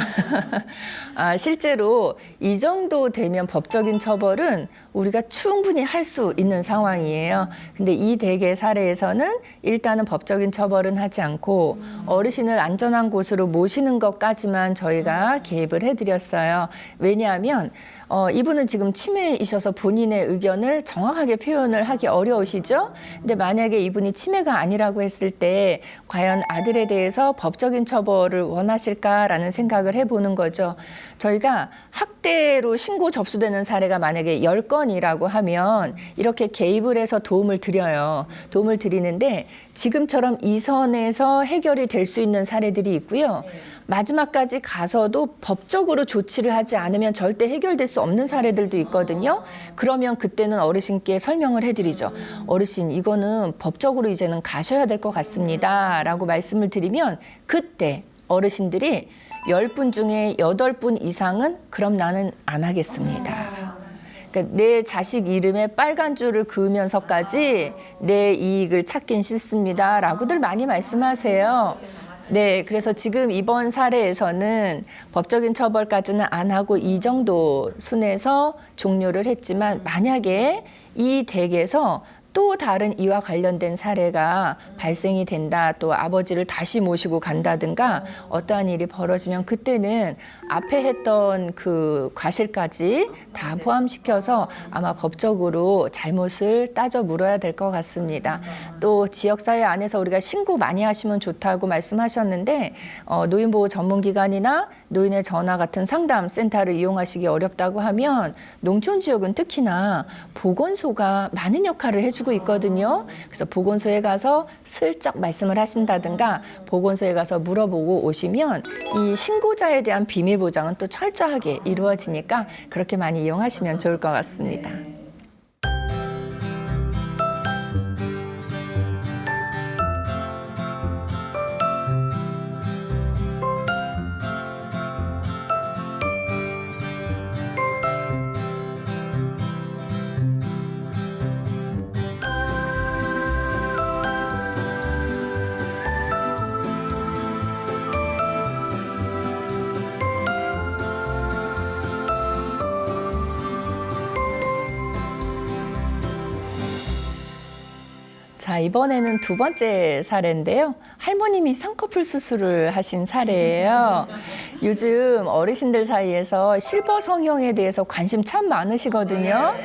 실제로 이 정도 되면 법적인 처벌은 우리가 충분히 할 수 있는 상황이에요. 근데 이 대개 사례에서는 일단은 법적인 처벌은 하지 않고 어르신을 안전한 곳으로 모시는 것까지만 저희가 개입을 해드렸어요. 왜냐하면 이분은 지금 치매이셔서 본인의 의견을 정확하게 표현을 하기 어려우시죠? 근데 만약에 이분이 치매가 아니라고 했을 때 과연 아들에 대해서 법적인 처벌을 원하실까라는 생각을 해보는 거죠. 저희가 학대로 신고 접수되는 사례가 만약에 10건이라고 하면 이렇게 개입을 해서 도움을 드려요. 도움을 드리는데 지금처럼 이 선에서 해결이 될 수 있는 사례들이 있고요. 마지막까지 가서도 법적으로 조치를 하지 않으면 절대 해결될 수 없는 사례들도 있거든요. 그러면 그때는 어르신께 설명을 해드리죠. 어르신, 이거는 법적으로 이제는 가셔야 될 것 같습니다. 라고 말씀을 드리면 그때 어르신들이 10분 중에 8분 이상은 그럼 나는 안 하겠습니다. 그러니까 내 자식 이름에 빨간 줄을 그으면서까지 내 이익을 찾긴 싫습니다. 라고들 많이 말씀하세요. 네, 그래서 지금 이번 사례에서는 법적인 처벌까지는 안 하고 이 정도 순에서 종료를 했지만 만약에 이 댁에서 또 다른 이와 관련된 사례가 발생이 된다, 또 아버지를 다시 모시고 간다든가 어떠한 일이 벌어지면 그때는 앞에 했던 그 과실까지 다 포함시켜서 아마 법적으로 잘못을 따져 물어야 될 것 같습니다. 또 지역사회 안에서 우리가 신고 많이 하시면 좋다고 말씀하셨는데 노인보호 전문기관이나 노인의 전화 같은 상담센터를 이용하시기 어렵다고 하면 농촌 지역은 특히나 보건소가 많은 역할을 해주고 있거든요. 그래서 보건소에 가서 슬쩍 말씀을 하신다든가 보건소에 가서 물어보고 오시면 이 신고자에 대한 비밀 보장은 또 철저하게 이루어지니까 그렇게 많이 이용하시면 좋을 것 같습니다. 자, 이번에는 두 번째 사례인데요. 할머님이 쌍꺼풀 수술을 하신 사례예요. 요즘 어르신들 사이에서 실버 성형에 대해서 관심 참 많으시거든요.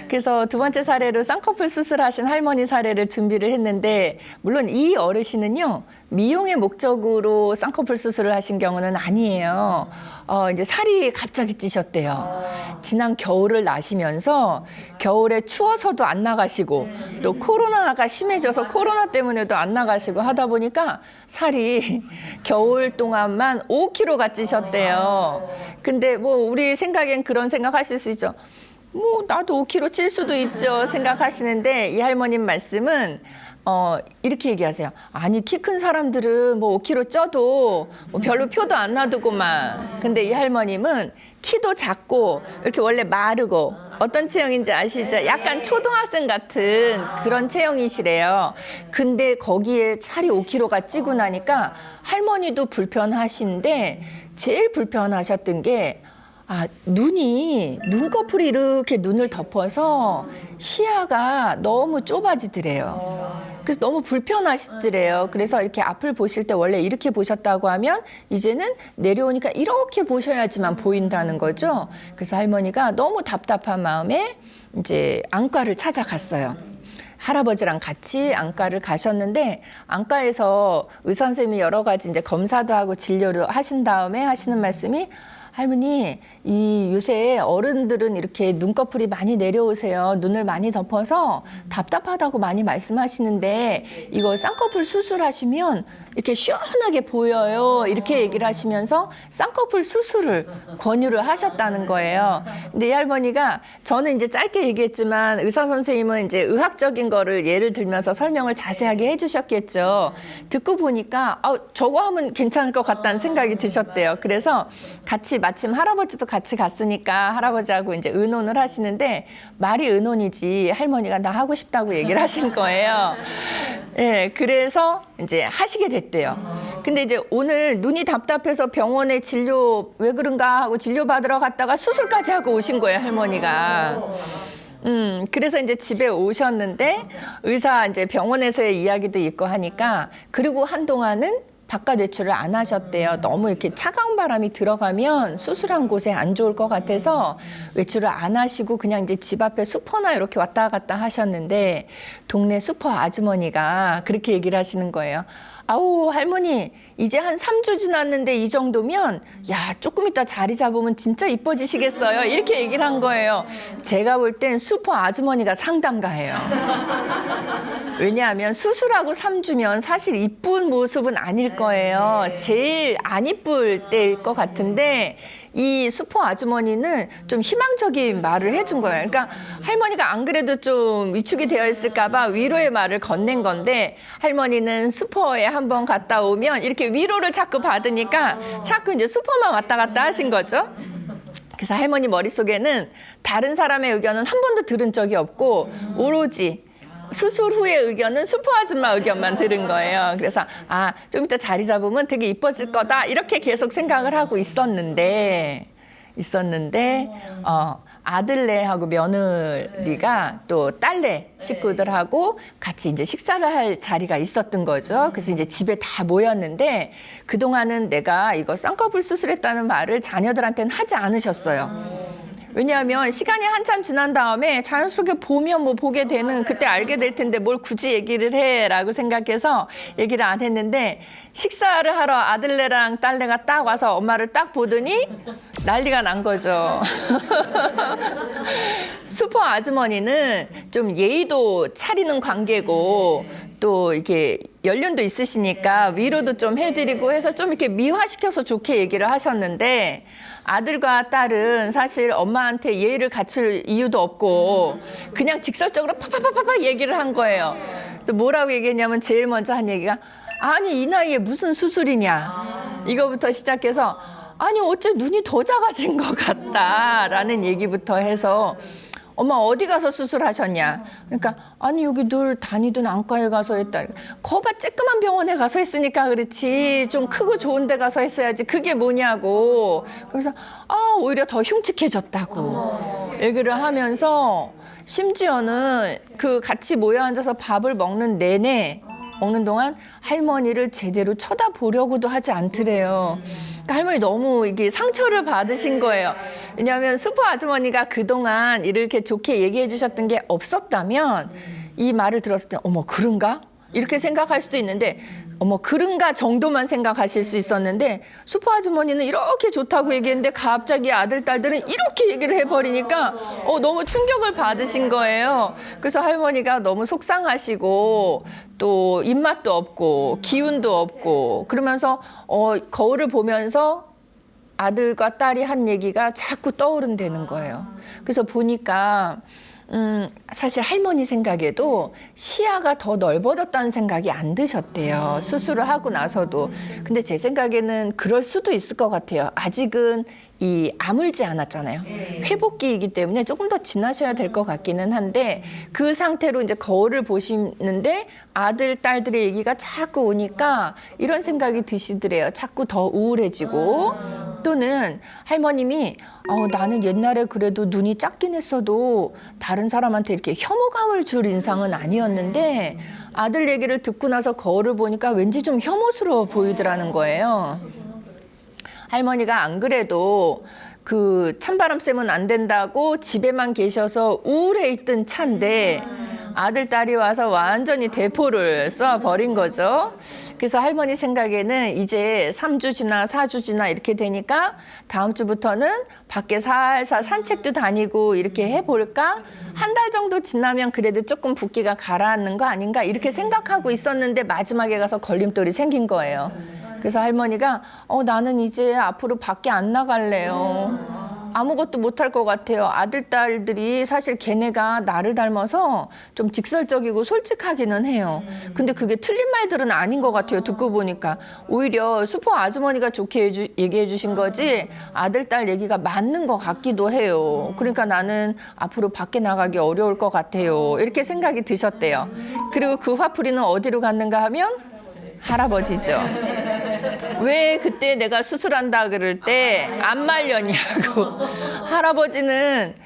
그래서 두 번째 사례로 쌍꺼풀 수술하신 할머니 사례를 준비를 했는데 물론 이 어르신은요. 미용의 목적으로 쌍꺼풀 수술을 하신 경우는 아니에요. 이제 살이 갑자기 찌셨대요. 지난 겨울을 나시면서 겨울에 추워서도 안 나가시고 또 코로나가 심해져서 코로나 때문에도 안 나가시고 하다 보니까 살이 겨울 동안만 5kg가 찌셨대요. 근데 뭐 우리 생각엔 그런 생각하실 수 있죠. 뭐 나도 5kg 찔 수도 있죠 생각하시는데 이 할머님 말씀은 이렇게 얘기하세요. 아니 키 큰 사람들은 뭐 5kg 쪄도 뭐 별로 표도 안 놔두고만. 근데 이 할머님은 키도 작고 이렇게 원래 마르고 어떤 체형인지 아시죠? 약간 초등학생 같은 그런 체형이시래요. 근데 거기에 살이 5kg가 찌고 나니까 할머니도 불편하신데 제일 불편하셨던 게 눈꺼풀이 이렇게 눈을 덮어서 시야가 너무 좁아지더래요. 그래서 너무 불편하시더래요. 그래서 이렇게 앞을 보실 때 원래 이렇게 보셨다고 하면 이제는 내려오니까 이렇게 보셔야지만 보인다는 거죠. 그래서 할머니가 너무 답답한 마음에 이제 안과를 찾아갔어요. 할아버지랑 같이 안과를 가셨는데 안과에서 의사 선생님이 여러 가지 이제 검사도 하고 진료를 하신 다음에 하시는 말씀이 할머니, 요새 어른들은 이렇게 눈꺼풀이 많이 내려오세요. 눈을 많이 덮어서 답답하다고 많이 말씀하시는데 이거 쌍꺼풀 수술하시면 이렇게 시원하게 보여요. 이렇게 얘기를 하시면서 쌍꺼풀 수술을 권유를 하셨다는 거예요. 근데 이 할머니가 저는 이제 짧게 얘기했지만 의사 선생님은 이제 의학적인 거를 예를 들면서 설명을 자세하게 해주셨겠죠. 듣고 보니까 저거 하면 괜찮을 것 같다는 생각이 드셨대요. 그래서 같이 마침 할아버지도 같이 갔으니까 할아버지하고 이제 의논을 하시는데 말이 의논이지 할머니가 나 하고 싶다고 얘기를 하신 거예요. 예, 그래서 이제 하시게 됐대요. 근데 이제 오늘 눈이 답답해서 병원에 진료 왜 그런가 하고 진료 받으러 갔다가 수술까지 하고 오신 거예요, 할머니가. 그래서 이제 집에 오셨는데 의사 이제 병원에서의 이야기도 있고 하니까 그리고 한동안은 바깥 외출을 안 하셨대요. 너무 이렇게 차가운 바람이 들어가면 수술한 곳에 안 좋을 것 같아서 외출을 안 하시고 그냥 이제 집 앞에 슈퍼나 이렇게 왔다 갔다 하셨는데 동네 슈퍼 아주머니가 그렇게 얘기를 하시는 거예요. 아우 할머니 이제 한 3주 지났는데 이 정도면 야 조금 이따 자리 잡으면 진짜 이뻐지시겠어요. 이렇게 얘기를 한 거예요. 제가 볼 땐 슈퍼 아주머니가 상담가예요. 왜냐하면 수술하고 3주면 사실 이쁜 모습은 아닐 거예요. 제일 안 이쁠 때일 것 같은데 이 슈퍼 아주머니는 좀 희망적인 말을 해준 거예요. 그러니까 할머니가 안 그래도 좀 위축이 되어 있을까 봐 위로의 말을 건넨 건데 할머니는 슈퍼에 한번 갔다 오면 이렇게 위로를 자꾸 받으니까 자꾸 이제 슈퍼만 왔다 갔다 하신 거죠. 그래서 할머니 머릿속에는 다른 사람의 의견은 한 번도 들은 적이 없고 오로지 수술 후의 의견은 슈퍼 아줌마 의견만 들은 거예요. 그래서 좀 이따 자리 잡으면 되게 이뻐질 거다 이렇게 계속 생각을 하고 있었는데 아들네하고 며느리가 또 딸네 식구들하고 같이 이제 식사를 할 자리가 있었던 거죠. 그래서 이제 집에 다 모였는데 그동안은 내가 이거 쌍꺼풀 수술했다는 말을 자녀들한테는 하지 않으셨어요. 왜냐하면 시간이 한참 지난 다음에 자연스럽게 보면 뭐 보게 되는 그때 알게 될 텐데 뭘 굳이 얘기를 해라고 생각해서 얘기를 안 했는데 식사를 하러 아들네랑 딸네가 딱 와서 엄마를 딱 보더니 난리가 난 거죠. 슈퍼 아주머니는 좀 예의도 차리는 관계고 또 이렇게 연륜도 있으시니까 위로도 좀 해드리고 해서 좀 이렇게 미화시켜서 좋게 얘기를 하셨는데 아들과 딸은 사실 엄마한테 예의를 갖출 이유도 없고 그냥 직설적으로 파파파파파 얘기를 한 거예요. 또 뭐라고 얘기했냐면 제일 먼저 한 얘기가 아니 이 나이에 무슨 수술이냐 이거부터 시작해서 아니 어째 눈이 더 작아진 것 같다라는 얘기부터 해서 엄마 어디 가서 수술하셨냐? 그러니까 아니 여기 늘 다니던 안과에 가서 했다. 거봐 쬐끄만 병원에 가서 했으니까 그렇지 좀 크고 좋은 데 가서 했어야지 그게 뭐냐고. 그래서 오히려 더 흉측해졌다고 얘기를 하면서 심지어는 그 같이 모여 앉아서 밥을 먹는 동안 할머니를 제대로 쳐다보려고도 하지 않더래요. 그러니까 할머니 너무 이게 상처를 받으신 거예요. 왜냐하면 슈퍼 아주머니가 그동안 이렇게 좋게 얘기해 주셨던 게 없었다면 이 말을 들었을 때 어머 그런가? 이렇게 생각할 수도 있는데 어머 그런가 정도만 생각하실 수 있었는데 슈퍼 아주머니는 이렇게 좋다고 얘기했는데 갑자기 아들 딸들은 이렇게 얘기를 해버리니까 너무 충격을 받으신 거예요. 그래서 할머니가 너무 속상하시고 또 입맛도 없고 기운도 없고 그러면서 거울을 보면서 아들과 딸이 한 얘기가 자꾸 떠오른다는 거예요. 그래서 보니까 사실 할머니 생각에도 시야가 더 넓어졌다는 생각이 안 드셨대요. 수술을 하고 나서도. 근데 제 생각에는 그럴 수도 있을 것 같아요. 아직은 아물지 않았잖아요. 회복기이기 때문에 조금 더 지나셔야 될 것 같기는 한데 그 상태로 이제 거울을 보시는데 아들, 딸들의 얘기가 자꾸 오니까 이런 생각이 드시더래요. 자꾸 더 우울해지고 또는 할머님이 나는 옛날에 그래도 눈이 작긴 했어도 다른 사람한테 이렇게 혐오감을 줄 인상은 아니었는데 아들 얘기를 듣고 나서 거울을 보니까 왠지 좀 혐오스러워 보이더라는 거예요. 할머니가 안 그래도 그 찬바람 쐬면 안 된다고 집에만 계셔서 우울해 있던 차인데 아들, 딸이 와서 완전히 대포를 쏘아버린 거죠. 그래서 할머니 생각에는 이제 3주 지나 4주 지나 이렇게 되니까 다음 주부터는 밖에 살살 산책도 다니고 이렇게 해볼까? 한 달 정도 지나면 그래도 조금 붓기가 가라앉는 거 아닌가? 이렇게 생각하고 있었는데 마지막에 가서 걸림돌이 생긴 거예요. 그래서 할머니가 나는 이제 앞으로 밖에 안 나갈래요. 아무것도 못할 것 같아요. 아들, 딸들이 사실 걔네가 나를 닮아서 좀 직설적이고 솔직하기는 해요. 근데 그게 틀린 말들은 아닌 것 같아요. 듣고 보니까. 오히려 슈퍼 아주머니가 좋게 얘기해 주신 거지 아들, 딸 얘기가 맞는 것 같기도 해요. 그러니까 나는 앞으로 밖에 나가기 어려울 것 같아요. 이렇게 생각이 드셨대요. 그리고 그 화풀이는 어디로 갔는가 하면 할아버지죠. 왜 그때 내가 수술한다 그럴 때 안 말렸냐고. 할아버지는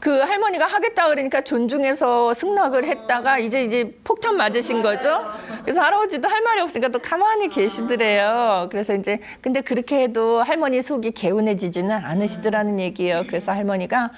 그 할머니가 하겠다 그러니까 존중해서 승낙을 했다가 이제 폭탄 맞으신 거죠. 그래서 할아버지도 할 말이 없으니까 또 가만히 계시더래요. 그래서 이제 근데 그렇게 해도 할머니 속이 개운해지지는 않으시더라는 얘기예요. 그래서 할머니가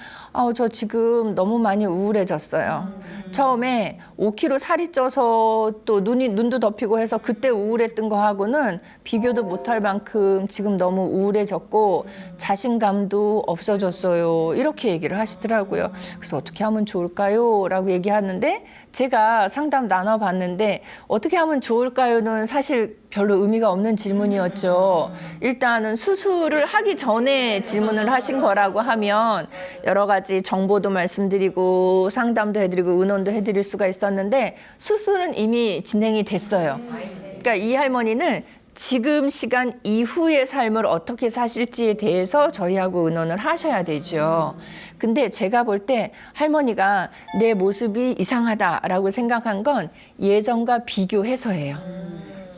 저 지금 너무 많이 우울해졌어요. 처음에 5kg 살이 쪄서 또 눈도 덮이고 해서 그때 우울했던 거하고는 비교도 못할 만큼 지금 너무 우울해졌고 자신감도 없어졌어요. 이렇게 얘기를 하시더라고요. 그래서 어떻게 하면 좋을까요? 라고 얘기하는데 제가 상담 나눠봤는데 어떻게 하면 좋을까요는 사실 별로 의미가 없는 질문이었죠. 일단은 수술을 하기 전에 질문을 하신 거라고 하면 여러 가지 정보도 말씀드리고 상담도 해드리고 의논도 해드릴 수가 있었는데 수술은 이미 진행이 됐어요. 그러니까 이 할머니는 지금 시간 이후의 삶을 어떻게 사실지에 대해서 저희하고 의논을 하셔야 되죠. 근데 제가 볼 때 할머니가 내 모습이 이상하다라고 생각한 건 예전과 비교해서예요.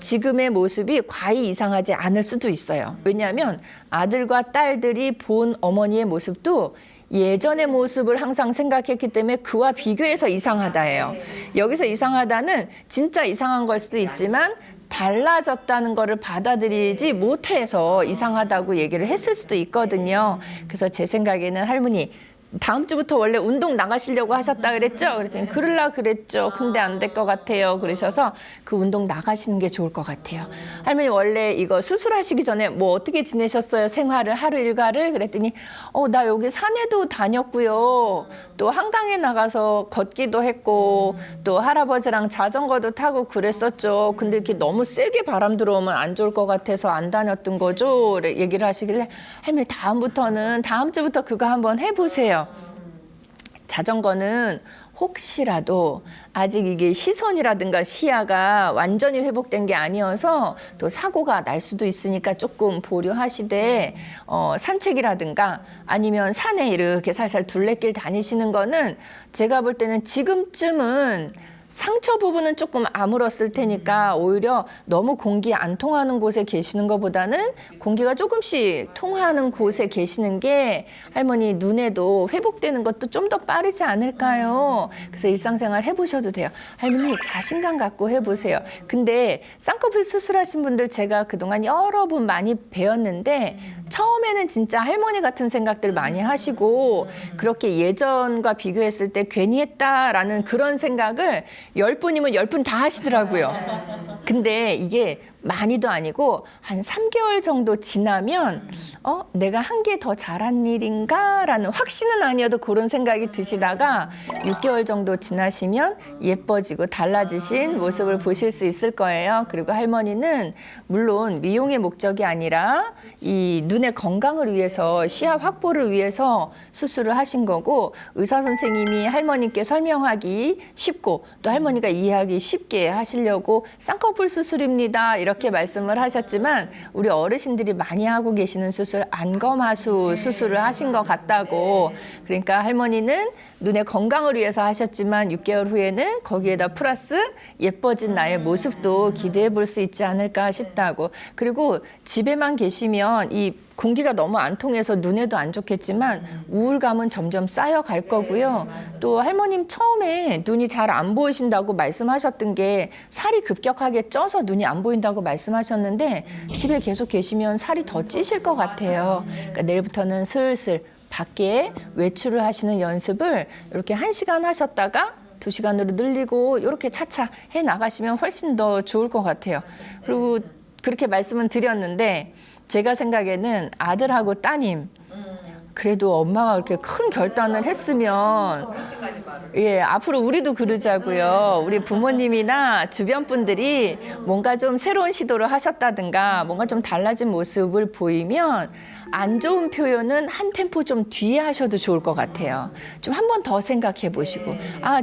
지금의 모습이 과히 이상하지 않을 수도 있어요. 왜냐하면 아들과 딸들이 본 어머니의 모습도 예전의 모습을 항상 생각했기 때문에 그와 비교해서 이상하다예요. 여기서 이상하다는 진짜 이상한 걸 수도 있지만 달라졌다는 거를 받아들이지 못해서 이상하다고 얘기를 했을 수도 있거든요. 그래서 제 생각에는 할머니 다음 주부터 원래 운동 나가시려고 하셨다 그랬죠? 그랬더니 그럴라 그랬죠. 근데 안 될 것 같아요. 그러셔서 그 운동 나가시는 게 좋을 것 같아요. 할머니 원래 이거 수술하시기 전에 뭐 어떻게 지내셨어요? 생활을 하루 일과를? 그랬더니 나 여기 산에도 다녔고요. 또 한강에 나가서 걷기도 했고 또 할아버지랑 자전거도 타고 그랬었죠. 근데 이렇게 너무 세게 바람 들어오면 안 좋을 것 같아서 안 다녔던 거죠. 얘기를 하시길래 할머니 다음 주부터 그거 한번 해보세요. 자전거는 혹시라도 아직 이게 시선이라든가 시야가 완전히 회복된 게 아니어서 또 사고가 날 수도 있으니까 조금 보류하시되 산책이라든가 아니면 산에 이렇게 살살 둘레길 다니시는 거는 제가 볼 때는 지금쯤은 상처 부분은 조금 아물었을 테니까 오히려 너무 공기 안 통하는 곳에 계시는 것보다는 공기가 조금씩 통하는 곳에 계시는 게 할머니 눈에도 회복되는 것도 좀 더 빠르지 않을까요? 그래서 일상생활 해보셔도 돼요. 할머니 자신감 갖고 해보세요. 근데 쌍꺼풀 수술하신 분들 제가 그동안 여러 분 많이 배웠는데 처음에는 진짜 할머니 같은 생각들 많이 하시고 그렇게 예전과 비교했을 때 괜히 했다라는 그런 생각을 10분이면 10분 다 하시더라고요. 근데 이게 많이도 아니고 한 3개월 정도 지나면 내가 한 게 더 잘한 일인가라는 확신은 아니어도 그런 생각이 드시다가 6개월 정도 지나시면 예뻐지고 달라지신 모습을 보실 수 있을 거예요. 그리고 할머니는 물론 미용의 목적이 아니라 이 눈의 건강을 위해서 시야 확보를 위해서 수술을 하신 거고 의사 선생님이 할머니께 설명하기 쉽고 또 할머니가 이해하기 쉽게 하시려고 쌍꺼풀 수술입니다. 이렇게 말씀을 하셨지만 우리 어르신들이 많이 하고 계시는 수술 안검하수 수술을 하신 것 같다고. 그러니까 할머니는 눈의 건강을 위해서 하셨지만 6개월 후에는 거기에다 플러스 예뻐진 나의 모습도 기대해 볼 수 있지 않을까 싶다고. 그리고 집에만 계시면 이 공기가 너무 안 통해서 눈에도 안 좋겠지만 우울감은 점점 쌓여갈 거고요. 또 할머님 처음에 눈이 잘 안 보이신다고 말씀하셨던 게 살이 급격하게 쪄서 눈이 안 보인다고 말씀하셨는데 집에 계속 계시면 살이 더 찌실 것 같아요. 그러니까 내일부터는 슬슬 밖에 외출을 하시는 연습을 이렇게 1시간 하셨다가 2시간으로 늘리고 이렇게 차차 해 나가시면 훨씬 더 좋을 것 같아요. 그리고 그렇게 말씀은 드렸는데 제가 생각에는 아들하고 따님 그래도 엄마가 그렇게 큰 결단을 했으면 앞으로 우리도 그러자고요. 우리 부모님이나 주변 분들이 뭔가 좀 새로운 시도를 하셨다든가 뭔가 좀 달라진 모습을 보이면 안 좋은 표현은 한 템포 좀 뒤에 하셔도 좋을 것 같아요. 좀 한 번 더 생각해 보시고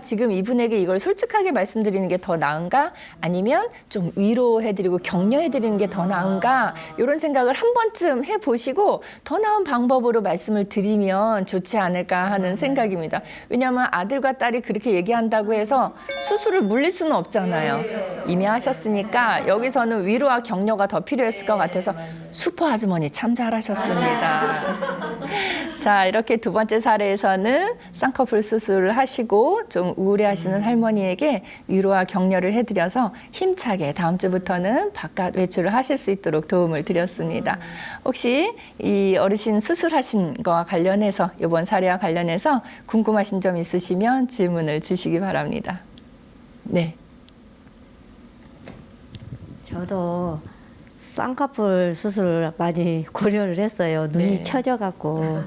지금 이분에게 이걸 솔직하게 말씀드리는 게 더 나은가? 아니면 좀 위로해드리고 격려해드리는 게 더 나은가? 이런 생각을 한 번쯤 해보시고 더 나은 방법으로 말씀을 드리면 좋지 않을까 하는 생각입니다. 왜냐하면 아들과 딸이 그렇게 얘기한다고 해서 수술을 물릴 수는 없잖아요. 이미 하셨으니까 여기서는 위로와 격려가 더 필요했을 것 같아서 슈퍼 아주머니 참 잘하셨습니다. 자, 이렇게 두 번째 사례에서는 쌍꺼풀 수술을 하시고 좀 우울해하시는 할머니에게 위로와 격려를 해드려서 힘차게 다음 주부터는 바깥 외출을 하실 수 있도록 도움을 드렸습니다. 혹시 이 어르신 수술하신 거와 관련해서 이번 사례와 관련해서 궁금하신 점 있으시면 질문을 주시기 바랍니다. 네. 저도 쌍꺼풀 수술을 많이 고려를 했어요. 눈이 네. 처져갖고.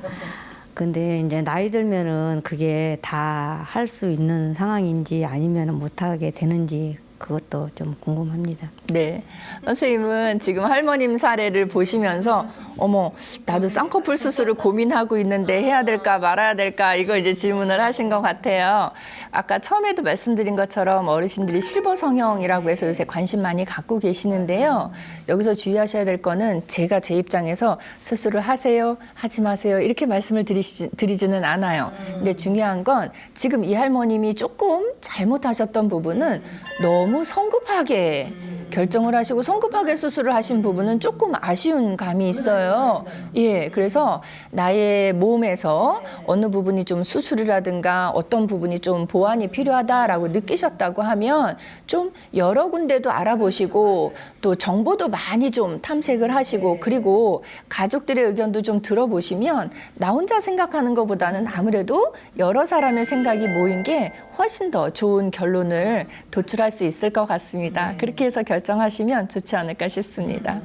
근데 이제 나이 들면은 그게 다 할 수 있는 상황인지 아니면 못하게 되는지 그것도 좀 궁금합니다. 네. 선생님은 지금 할머님 사례를 보시면서 어머, 나도 쌍꺼풀 수술을 고민하고 있는데 해야 될까 말아야 될까 이거 이제 질문을 하신 것 같아요. 아까 처음에도 말씀드린 것처럼 어르신들이 실버 성형이라고 해서 요새 관심 많이 갖고 계시는데요. 여기서 주의하셔야 될 거는 제가 제 입장에서 수술을 하세요, 하지 마세요 이렇게 말씀을 드리지는 않아요. 근데 중요한 건 지금 이 할머님이 조금 잘못하셨던 부분은 너무 성급하게 결정을 하시고 성급하게 수술을 하신 부분은 조금 아쉬운 감이 있어요. 예, 그래서 나의 몸에서 어느 부분이 좀 수술이라든가 어떤 부분이 좀 보완이 필요하다라고 느끼셨다고 하면 좀 여러 군데도 알아보시고 또 정보도 많이 좀 탐색을 하시고 그리고 가족들의 의견도 좀 들어보시면 나 혼자 생각하는 것보다는 아무래도 여러 사람의 생각이 모인 게 훨씬 더 좋은 결론을 도출할 수 있을 것 같습니다. 그렇게 해서 결정하시면 좋지 않을까 싶습니다.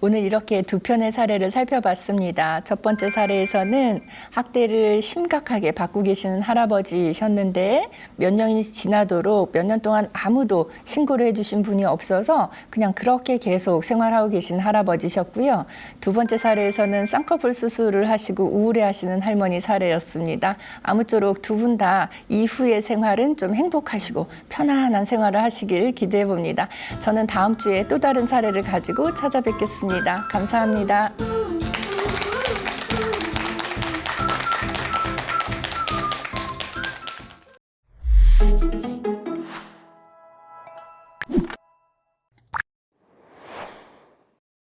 오늘 이렇게 두 편의 사례를 살펴봤습니다. 첫 번째 사례에서는 학대를 심각하게 받고 계시는 할아버지셨는데 몇 년이 지나도록 몇 년 동안 아무도 신고를 해주신 분이 없어서 그냥 그렇게 계속 생활하고 계신 할아버지셨고요. 두 번째 사례에서는 쌍꺼풀 수술을 하시고 우울해하시는 할머니 사례였습니다. 아무쪼록 두 분 다 이후의 생활은 좀 행복하시고 편안한 생활을 하시길 기대해 봅니다. 저는 다음 주에 또 다른 사례를 가지고 찾아뵙겠습니다. 감사합니다.